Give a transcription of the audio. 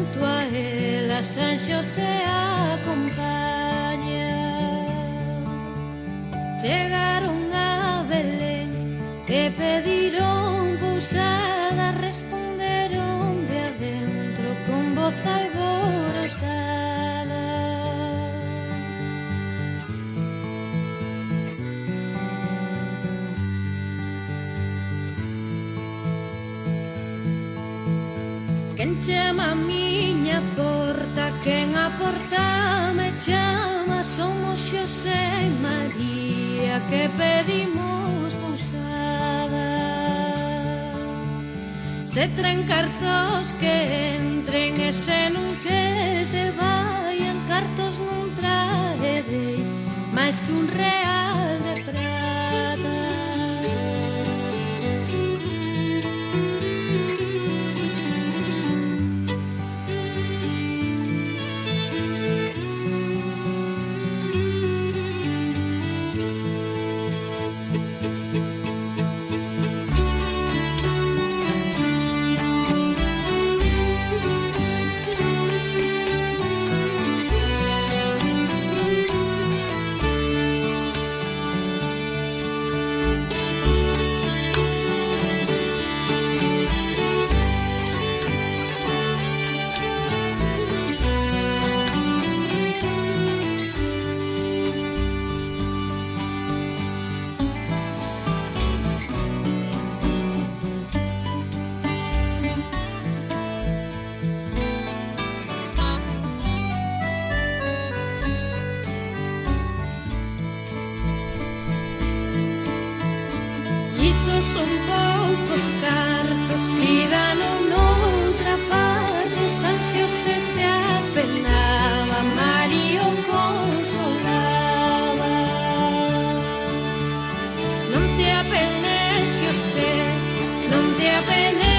xunto a ela San Xosé acompaña. Chegaron a Belén e pediron pousada, responderon de adentro con voz alborotada. Quen chama a miña porta, quen a porta me chama, somos Xosé e María que pedimos pousada. Se traen cartos que entren e se non que se vayan, cartos non traedei máis que un real de prata. Iso son poucos cartos, pídano noutra parte. San Xosé se apenaba, María o consolaba. Non te apenes, Xosé, non te apenes.